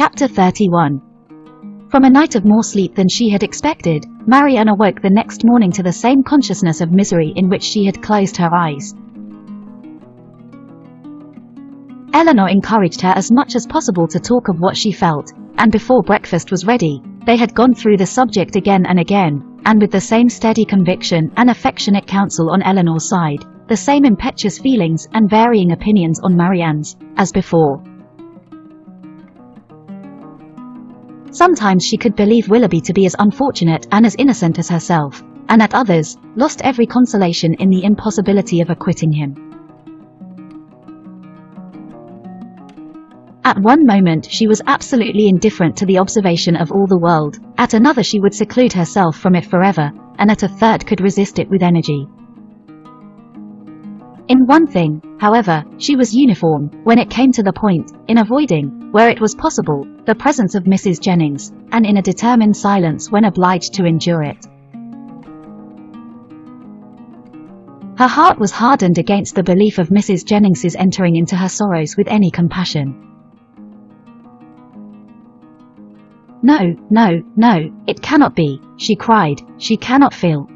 Chapter 31. From a night of more sleep than she had expected, Marianne awoke the next morning to the same consciousness of misery in which she had closed her eyes. Eleanor encouraged her as much as possible to talk of what she felt, and before breakfast was ready, they had gone through the subject again and again, and with the same steady conviction and affectionate counsel on Eleanor's side, the same impetuous feelings and varying opinions on Marianne's, as before. Sometimes she could believe Willoughby to be as unfortunate and as innocent as herself, and at others, lost every consolation in the impossibility of acquitting him. At one moment she was absolutely indifferent to the observation of all the world, at another she would seclude herself from it forever, and at a third could resist it with energy. In one thing, however, she was uniform, when it came to the point, in avoiding, where it was possible, the presence of Mrs. Jennings, and in a determined silence when obliged to endure it. Her heart was hardened against the belief of Mrs. Jennings's entering into her sorrows with any compassion. "No, no, no, it cannot be," she cried, "she cannot feel.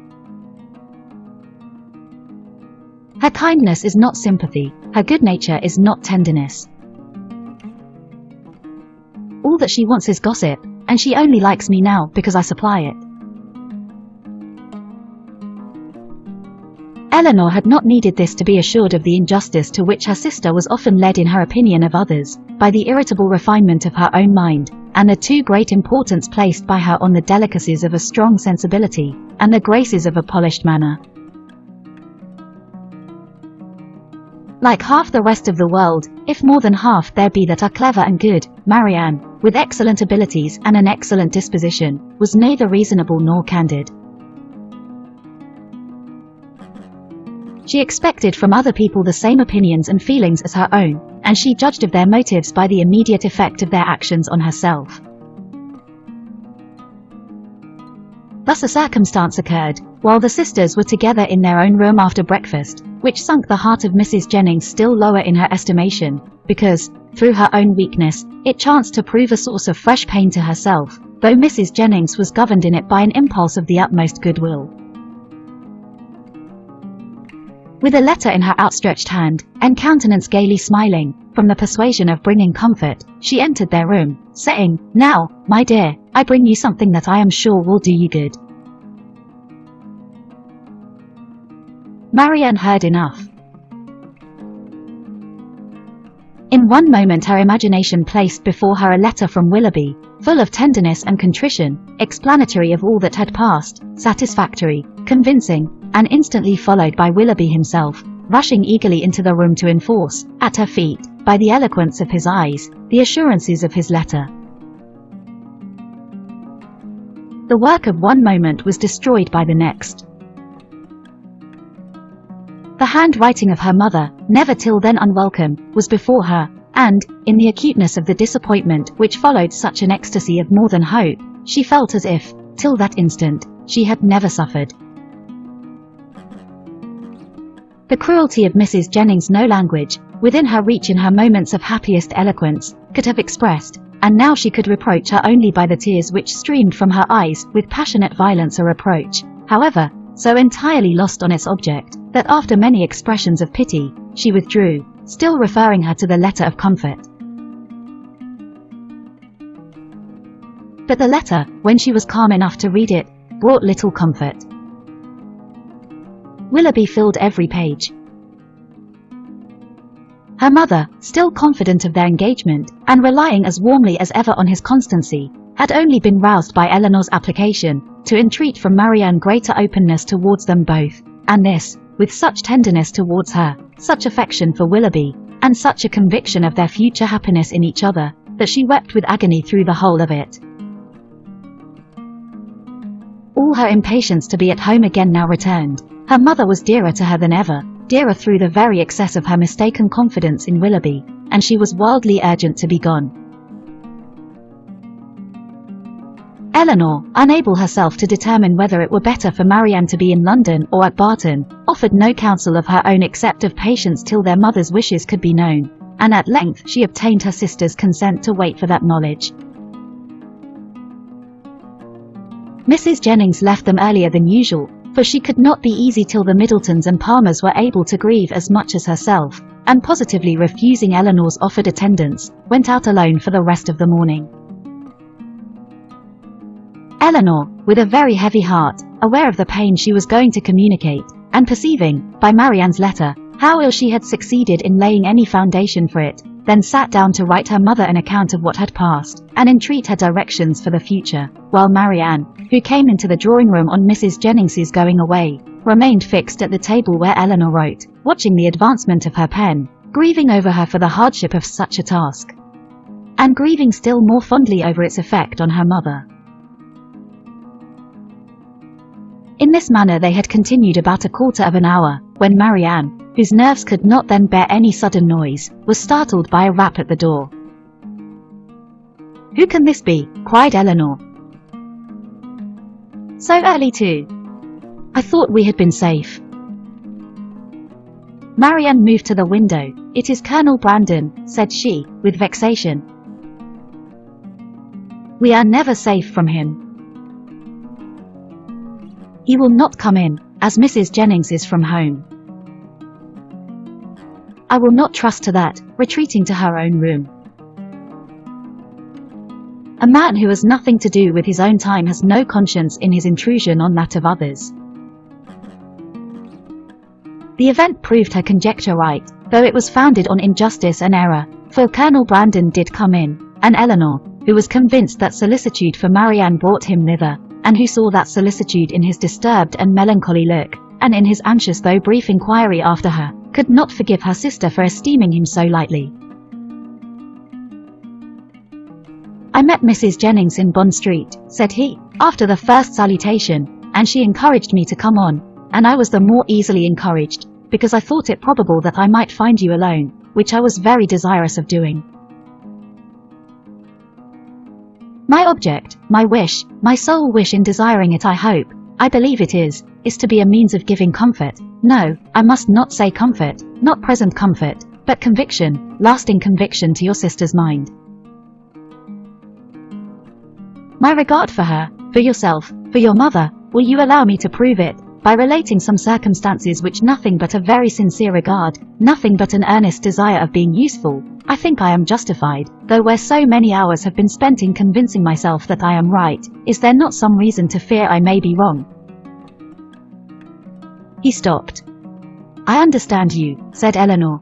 Her kindness is not sympathy, her good nature is not tenderness. All that she wants is gossip, and she only likes me now because I supply it." Eleanor had not needed this to be assured of the injustice to which her sister was often led in her opinion of others, by the irritable refinement of her own mind, and the too great importance placed by her on the delicacies of a strong sensibility, and the graces of a polished manner. Like half the rest of the world, if more than half there be that are clever and good, Marianne, with excellent abilities and an excellent disposition, was neither reasonable nor candid. She expected from other people the same opinions and feelings as her own, and she judged of their motives by the immediate effect of their actions on herself. Thus a circumstance occurred, while the sisters were together in their own room after breakfast, which sunk the heart of Mrs. Jennings still lower in her estimation, because, through her own weakness, it chanced to prove a source of fresh pain to herself, though Mrs. Jennings was governed in it by an impulse of the utmost goodwill. With a letter in her outstretched hand, and countenance gaily smiling, from the persuasion of bringing comfort, she entered their room, saying, "Now, my dear, I bring you something that I am sure will do you good." Marianne heard enough. In one moment her imagination placed before her a letter from Willoughby, full of tenderness and contrition, explanatory of all that had passed, satisfactory, convincing, and instantly followed by Willoughby himself, rushing eagerly into the room to enforce, at her feet, by the eloquence of his eyes, the assurances of his letter. The work of one moment was destroyed by the next. The handwriting of her mother, never till then unwelcome, was before her, and, in the acuteness of the disappointment which followed such an ecstasy of more than hope, she felt as if, till that instant, she had never suffered. The cruelty of Mrs. Jennings no language, within her reach in her moments of happiest eloquence, could have expressed, and now she could reproach her only by the tears which streamed from her eyes with passionate violence, a reproach, however, so entirely lost on its object, that after many expressions of pity, she withdrew, still referring her to the letter of comfort. But the letter, when she was calm enough to read it, brought little comfort. Willoughby filled every page. Her mother, still confident of their engagement, and relying as warmly as ever on his constancy, had only been roused by Eleanor's application, to entreat from Marianne greater openness towards them both, and this, with such tenderness towards her, such affection for Willoughby, and such a conviction of their future happiness in each other, that she wept with agony through the whole of it. All her impatience to be at home again now returned. Her mother was dearer to her than ever, dearer through the very excess of her mistaken confidence in Willoughby, and she was wildly urgent to be gone. Eleanor, unable herself to determine whether it were better for Marianne to be in London or at Barton, offered no counsel of her own except of patience till their mother's wishes could be known, and at length she obtained her sister's consent to wait for that knowledge. Mrs. Jennings left them earlier than usual, for she could not be easy till the Middletons and Palmers were able to grieve as much as herself, and positively refusing Eleanor's offered attendance, went out alone for the rest of the morning. Eleanor, with a very heavy heart, aware of the pain she was going to communicate, and perceiving, by Marianne's letter, how ill she had succeeded in laying any foundation for it, then sat down to write her mother an account of what had passed, and entreat her directions for the future, while Marianne, who came into the drawing-room on Mrs. Jennings's going away, remained fixed at the table where Eleanor wrote, watching the advancement of her pen, grieving over her for the hardship of such a task, and grieving still more fondly over its effect on her mother. In this manner they had continued about a quarter of an hour, when Marianne, whose nerves could not then bear any sudden noise, was startled by a rap at the door. "Who can this be?" cried Eleanor. "So early too. I thought we had been safe." Marianne moved to the window. "It is Colonel Brandon," said she, with vexation. "We are never safe from him. He will not come in, as Mrs. Jennings is from home. I will not trust to that," retreating to her own room. A man who has nothing to do with his own time has no conscience in his intrusion on that of others. The event proved her conjecture right, though it was founded on injustice and error, for Colonel Brandon did come in, and Eleanor, who was convinced that solicitude for Marianne brought him thither, and who saw that solicitude in his disturbed and melancholy look, and in his anxious though brief inquiry after her, could not forgive her sister for esteeming him so lightly. "I met Mrs. Jennings in Bond Street," said he, after the first salutation, "and she encouraged me to come on, and I was the more easily encouraged, because I thought it probable that I might find you alone, which I was very desirous of doing. My object, my wish, my sole wish in desiring it, I believe it is to be a means of giving comfort. No, I must not say comfort, not present comfort, but conviction, lasting conviction to your sister's mind. My regard for her, for yourself, for your mother, will you allow me to prove it, by relating some circumstances which nothing but a very sincere regard, nothing but an earnest desire of being useful, I think I am justified, though where so many hours have been spent in convincing myself that I am right, is there not some reason to fear I may be wrong?" He stopped. "I understand you," said Eleanor.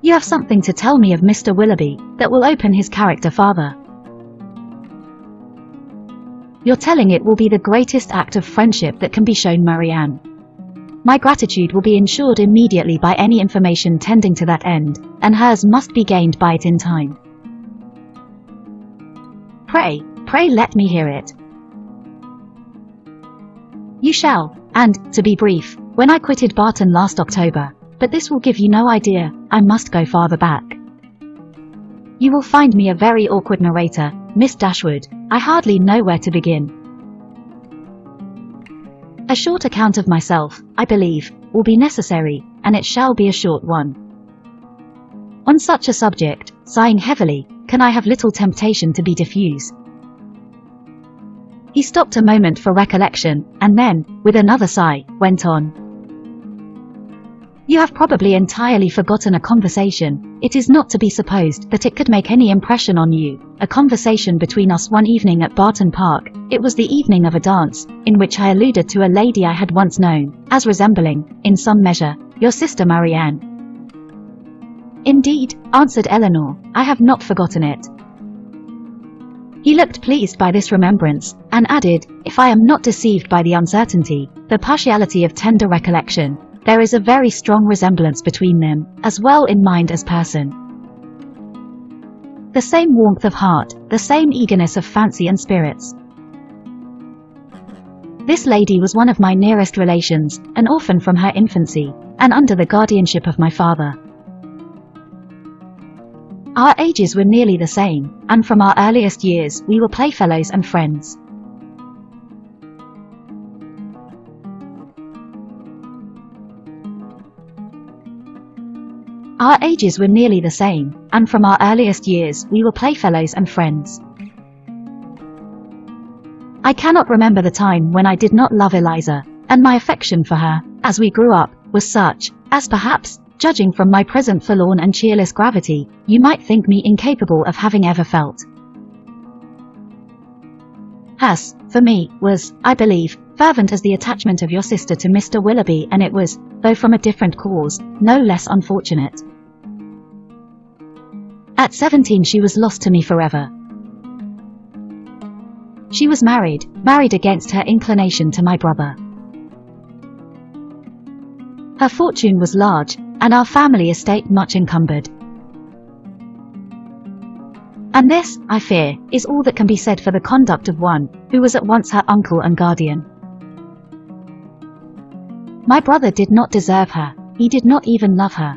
"You have something to tell me of Mr. Willoughby, that will open his character farther. Your telling it will be the greatest act of friendship that can be shown Marianne. My gratitude will be ensured immediately by any information tending to that end, and hers must be gained by it in time. Pray let me hear it." "You shall, and, to be brief, when I quitted Barton last October, but this will give you no idea, I must go farther back. You will find me a very awkward narrator, Miss Dashwood, I hardly know where to begin. A short account of myself, I believe, will be necessary, and it shall be a short one. On such a subject, sighing heavily, can I have little temptation to be diffuse." He stopped a moment for recollection, and then, with another sigh, went on. "You have probably entirely forgotten a conversation. It is not to be supposed that it could make any impression on you, a conversation between us one evening at Barton Park. It was the evening of a dance, in which I alluded to a lady I had once known, as resembling, in some measure, your sister Marianne." "Indeed," answered Eleanor, "I have not forgotten it." He looked pleased by this remembrance, and added, "If I am not deceived by the uncertainty, the partiality of tender recollection, there is a very strong resemblance between them, as well in mind as person. The same warmth of heart, the same eagerness of fancy and spirits. This lady was one of my nearest relations, an orphan from her infancy, and under the guardianship of my father. Our ages were nearly the same, and from our earliest years we were playfellows and friends. Our ages were nearly the same, and from our earliest years we were playfellows and friends. I cannot remember the time when I did not love Eliza, and my affection for her, as we grew up, was such, as perhaps, judging from my present forlorn and cheerless gravity, you might think me incapable of having ever felt. Hers, for me, was, I believe, fervent as the attachment of your sister to Mr. Willoughby, and it was, though from a different cause, no less unfortunate. At 17 she was lost to me forever. She was married against her inclination to my brother. Her fortune was large, and our family estate much encumbered. And this, I fear, is all that can be said for the conduct of one who was at once her uncle and guardian. My brother did not deserve her, he did not even love her.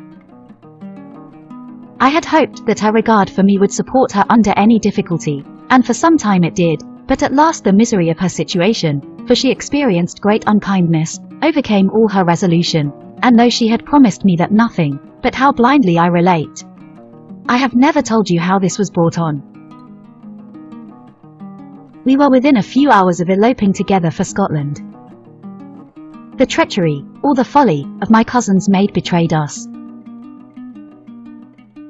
I had hoped that her regard for me would support her under any difficulty, and for some time it did, but at last the misery of her situation, for she experienced great unkindness, overcame all her resolution, and though she had promised me that nothing, but how blindly I relate. I have never told you how this was brought on. We were within a few hours of eloping together for Scotland. The treachery, or the folly, of my cousin's maid betrayed us.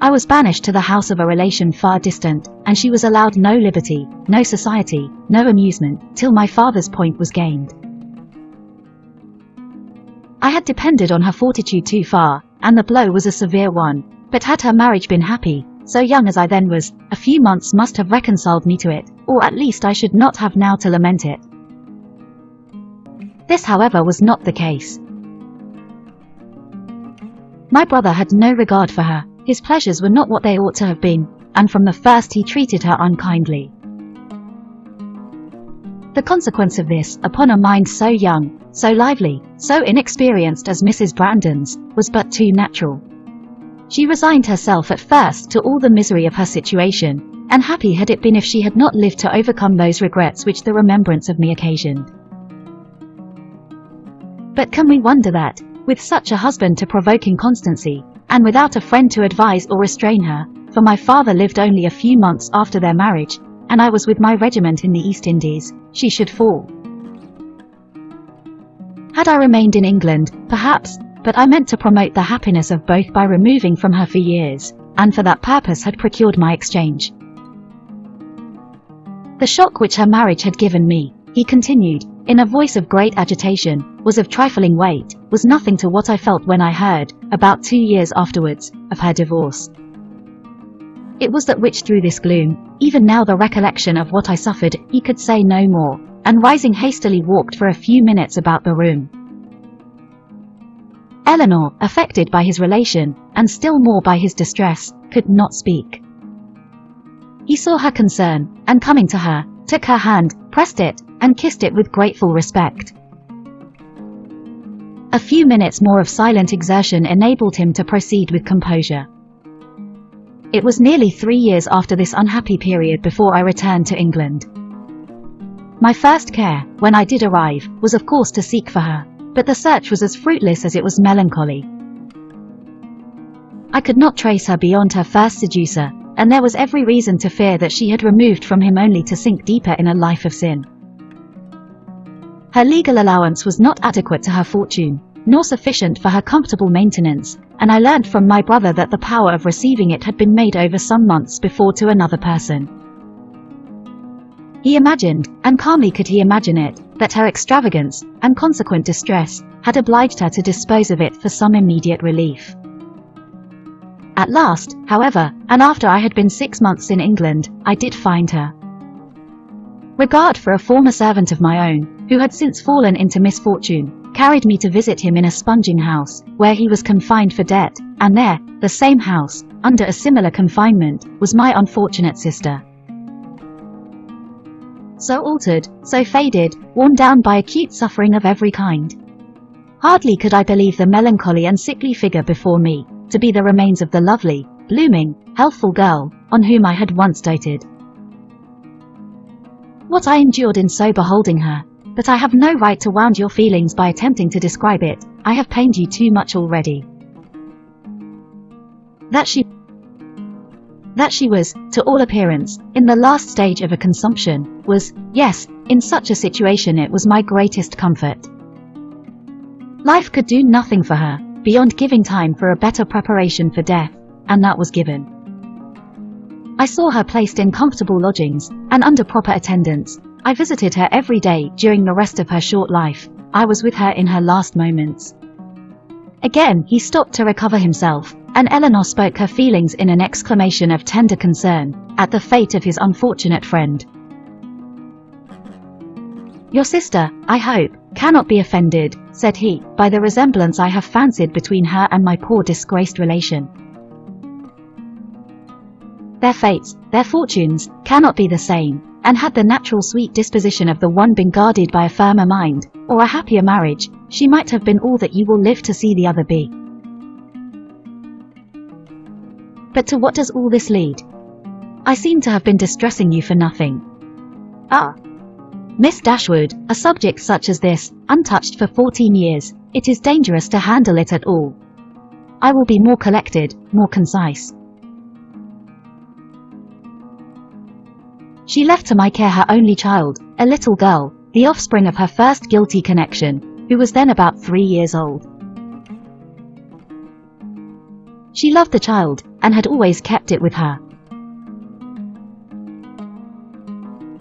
I was banished to the house of a relation far distant, and she was allowed no liberty, no society, no amusement, till my father's point was gained. I had depended on her fortitude too far, and the blow was a severe one, but had her marriage been happy, so young as I then was, a few months must have reconciled me to it, or at least I should not have now to lament it. This, however, was not the case. My brother had no regard for her, his pleasures were not what they ought to have been, and from the first he treated her unkindly. The consequence of this, upon a mind so young, so lively, so inexperienced as Mrs. Brandon's, was but too natural. She resigned herself at first to all the misery of her situation, and happy had it been if she had not lived to overcome those regrets which the remembrance of me occasioned. But can we wonder that, with such a husband to provoke inconstancy, and without a friend to advise or restrain her, for my father lived only a few months after their marriage, and I was with my regiment in the East Indies, she should fall? Had I remained in England, perhaps, but I meant to promote the happiness of both by removing from her for years, and for that purpose had procured my exchange. The shock which her marriage had given me, he continued, in a voice of great agitation, was of trifling weight, was nothing to what I felt when I heard, about 2 years afterwards, of her divorce. It was that which threw this gloom. Even now the recollection of what I suffered, he could say no more, and rising hastily walked for a few minutes about the room. Eleanor, affected by his relation, and still more by his distress, could not speak. He saw her concern, and coming to her, took her hand, pressed it, and kissed it with grateful respect. A few minutes more of silent exertion enabled him to proceed with composure. It was nearly 3 years after this unhappy period before I returned to England. My first care, when I did arrive, was of course to seek for her, but the search was as fruitless as it was melancholy. I could not trace her beyond her first seducer, and there was every reason to fear that she had removed from him only to sink deeper in a life of sin. Her legal allowance was not adequate to her fortune, nor sufficient for her comfortable maintenance, and I learnt from my brother that the power of receiving it had been made over some months before to another person. He imagined, and calmly could he imagine it, that her extravagance, and consequent distress, had obliged her to dispose of it for some immediate relief. At last, however, and after I had been 6 months in England, I did find her. Regard for a former servant of my own, who had since fallen into misfortune, carried me to visit him in a sponging house, where he was confined for debt, and there, the same house, under a similar confinement, was my unfortunate sister. So altered, so faded, worn down by acute suffering of every kind. Hardly could I believe the melancholy and sickly figure before me to be the remains of the lovely, blooming, healthful girl on whom I had once doted. What I endured in so beholding her, but I have no right to wound your feelings by attempting to describe it. I have pained you too much already. That she was, to all appearance, in the last stage of a consumption, was, yes, in such a situation it was my greatest comfort. Life could do nothing for her, beyond giving time for a better preparation for death, and that was given. I saw her placed in comfortable lodgings, and under proper attendance. I visited her every day during the rest of her short life. I was with her in her last moments. Again he stopped to recover himself, and Eleanor spoke her feelings in an exclamation of tender concern at the fate of his unfortunate friend. "Your sister, I hope, cannot be offended," said he, "by the resemblance I have fancied between her and my poor disgraced relation. Their fates, their fortunes, cannot be the same, and had the natural sweet disposition of the one been guarded by a firmer mind, or a happier marriage, she might have been all that you will live to see the other be. But to what does all this lead? I seem to have been distressing you for nothing. Ah, Miss Dashwood, a subject such as this, untouched for 14 years, it is dangerous to handle it at all. I will be more collected, more concise. She left to my care her only child, a little girl, the offspring of her first guilty connection, who was then about 3 years old. She loved the child, and had always kept it with her.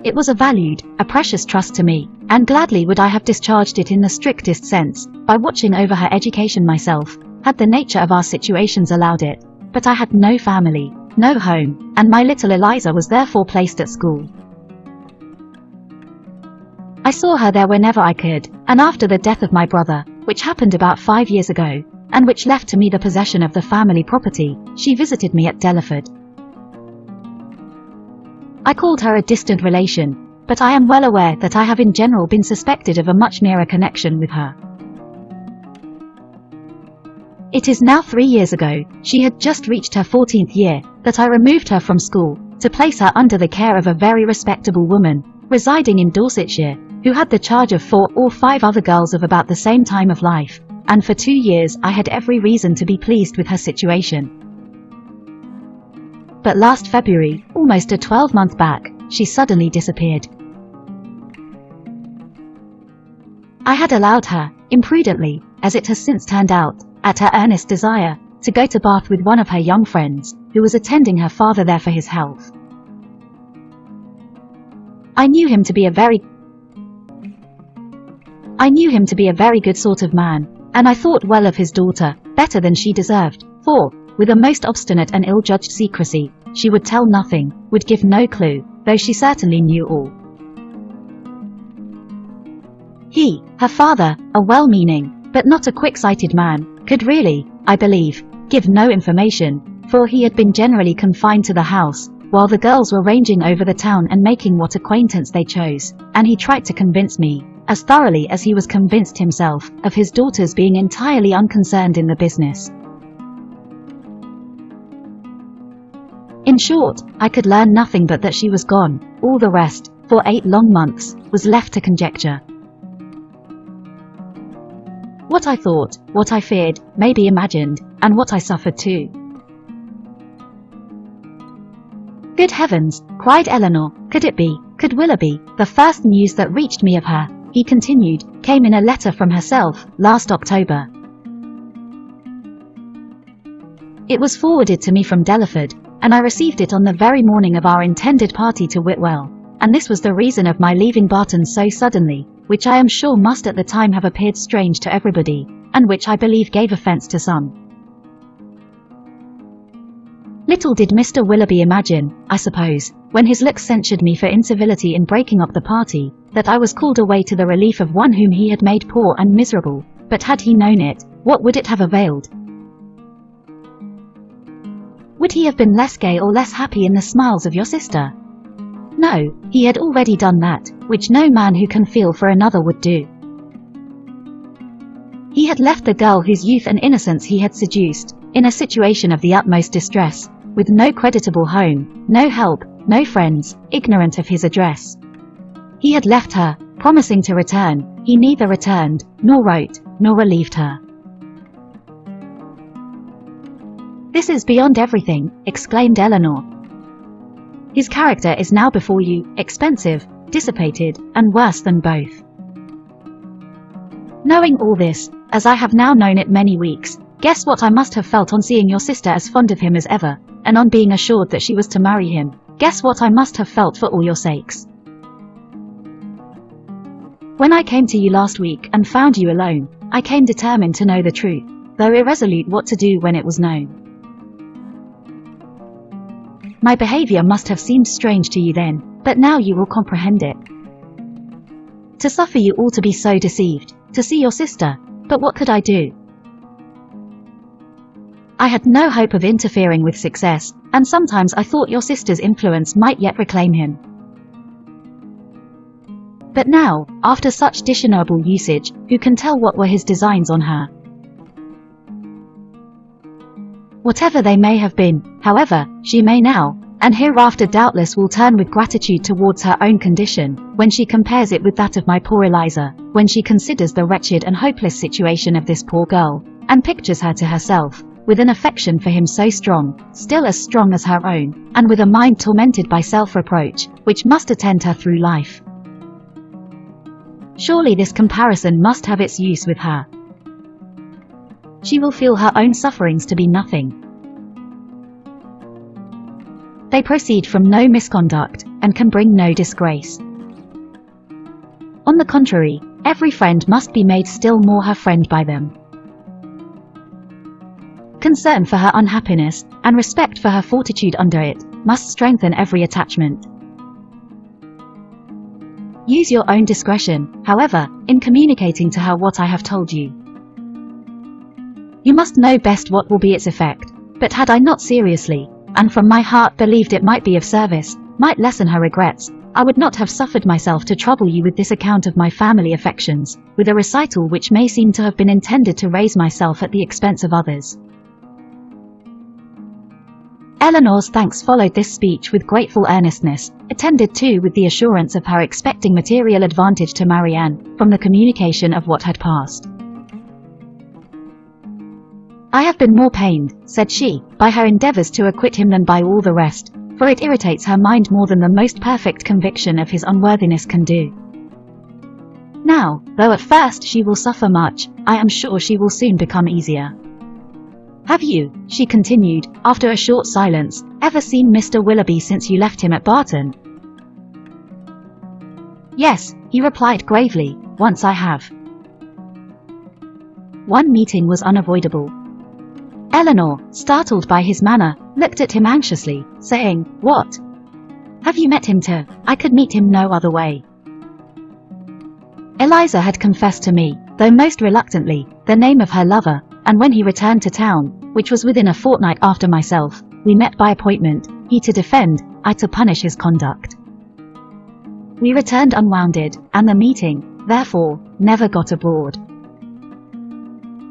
It was a valued, a precious trust to me, and gladly would I have discharged it in the strictest sense, by watching over her education myself, had the nature of our situations allowed it, but I had no family, no home, and my little Eliza was therefore placed at school. I saw her there whenever I could, and after the death of my brother, which happened about 5 years ago, and which left to me the possession of the family property, she visited me at Delaford. I called her a distant relation, but I am well aware that I have in general been suspected of a much nearer connection with her. It is now 3 years ago, she had just reached her 14th year, that I removed her from school, to place her under the care of a very respectable woman, residing in Dorsetshire, who had the charge of 4 or 5 other girls of about the same time of life, and for 2 years I had every reason to be pleased with her situation. But last February, almost a 12-month back, she suddenly disappeared. I had allowed her, imprudently, as it has since turned out, at her earnest desire, to go to Bath with one of her young friends, who was attending her father there for his health. I knew him to be a very good sort of man, and I thought well of his daughter, better than she deserved, for, with a most obstinate and ill-judged secrecy, she would tell nothing, would give no clue, though she certainly knew all. He, her father, a well-meaning, but not a quick-sighted man, could really, I believe, give no information, for he had been generally confined to the house, while the girls were ranging over the town and making what acquaintance they chose, and he tried to convince me, as thoroughly as he was convinced himself, of his daughter's being entirely unconcerned in the business. In short, I could learn nothing but that she was gone. All the rest, for 8 long months, was left to conjecture. What I thought, what I feared, may be imagined, and what I suffered too. Good heavens, cried Eleanor, could it be, could Willoughby, the first news that reached me of her, he continued, came in a letter from herself, last October. It was forwarded to me from Delaford, and I received it on the very morning of our intended party to Whitwell, and this was the reason of my leaving Barton so suddenly, which I am sure must at the time have appeared strange to everybody, and which I believe gave offence to some. Little did Mr. Willoughby imagine, I suppose, when his looks censured me for incivility in breaking up the party, that I was called away to the relief of one whom he had made poor and miserable, but had he known it, what would it have availed? Would he have been less gay or less happy in the smiles of your sister? No, he had already done that, which no man who can feel for another would do. He had left the girl whose youth and innocence he had seduced, in a situation of the utmost distress, with no creditable home, no help, no friends, ignorant of his address. He had left her, promising to return. He neither returned, nor wrote, nor relieved her. "This is beyond everything," exclaimed Eleanor. "His character is now before you, expensive, dissipated, and worse than both. Knowing all this, as I have now known it many weeks, guess what I must have felt on seeing your sister as fond of him as ever, and on being assured that she was to marry him. Guess what I must have felt for all your sakes. When I came to you last week and found you alone, I came determined to know the truth, though irresolute what to do when it was known. My behavior must have seemed strange to you then, but now you will comprehend it. To suffer you all to be so deceived, to see your sister, but what could I do? I had no hope of interfering with success, and sometimes I thought your sister's influence might yet reclaim him. But now, after such dishonorable usage, who can tell what were his designs on her? Whatever they may have been, however, she may now, and hereafter doubtless will turn with gratitude towards her own condition, when she compares it with that of my poor Eliza, when she considers the wretched and hopeless situation of this poor girl, and pictures her to herself, with an affection for him so strong, still as strong as her own, and with a mind tormented by self-reproach, which must attend her through life. Surely this comparison must have its use with her. She will feel her own sufferings to be nothing. They proceed from no misconduct, and can bring no disgrace. On the contrary, every friend must be made still more her friend by them. Concern for her unhappiness, and respect for her fortitude under it, must strengthen every attachment. Use your own discretion, however, in communicating to her what I have told you. You must know best what will be its effect, but had I not seriously, and from my heart believed it might be of service, might lessen her regrets, I would not have suffered myself to trouble you with this account of my family affections, with a recital which may seem to have been intended to raise myself at the expense of others. Eleanor's thanks followed this speech with grateful earnestness, attended too with the assurance of her expecting material advantage to Marianne, from the communication of what had passed. "I have been more pained," said she, "by her endeavours to acquit him than by all the rest, for it irritates her mind more than the most perfect conviction of his unworthiness can do. Now, though at first she will suffer much, I am sure she will soon become easier. Have you," she continued, after a short silence, "ever seen Mr. Willoughby since you left him at Barton?" "Yes," he replied gravely, "once I have." One meeting was unavoidable. Eleanor, startled by his manner, looked at him anxiously, saying, "What? Have you met him too? I could meet him no other way." Eliza had confessed to me, though most reluctantly, the name of her lover, and when he returned to town, which was within a fortnight after myself, we met by appointment, he to defend, I to punish his conduct. We returned unwounded, and the meeting, therefore, never got abroad.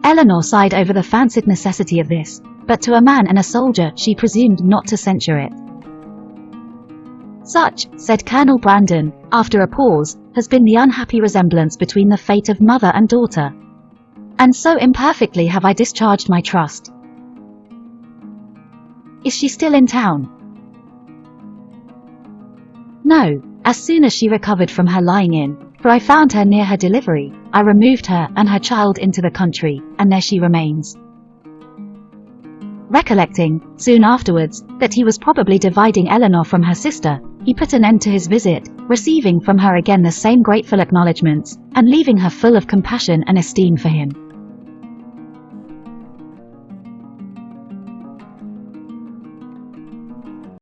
Eleanor sighed over the fancied necessity of this, but to a man and a soldier she presumed not to censure it. "Such," said Colonel Brandon, after a pause, "has been the unhappy resemblance between the fate of mother and daughter. And so imperfectly have I discharged my trust. Is she still in town?" "No, as soon as she recovered from her lying in, for I found her near her delivery, I removed her and her child into the country, and there she remains." Recollecting, soon afterwards, that he was probably dividing Eleanor from her sister, he put an end to his visit, receiving from her again the same grateful acknowledgments, and leaving her full of compassion and esteem for him.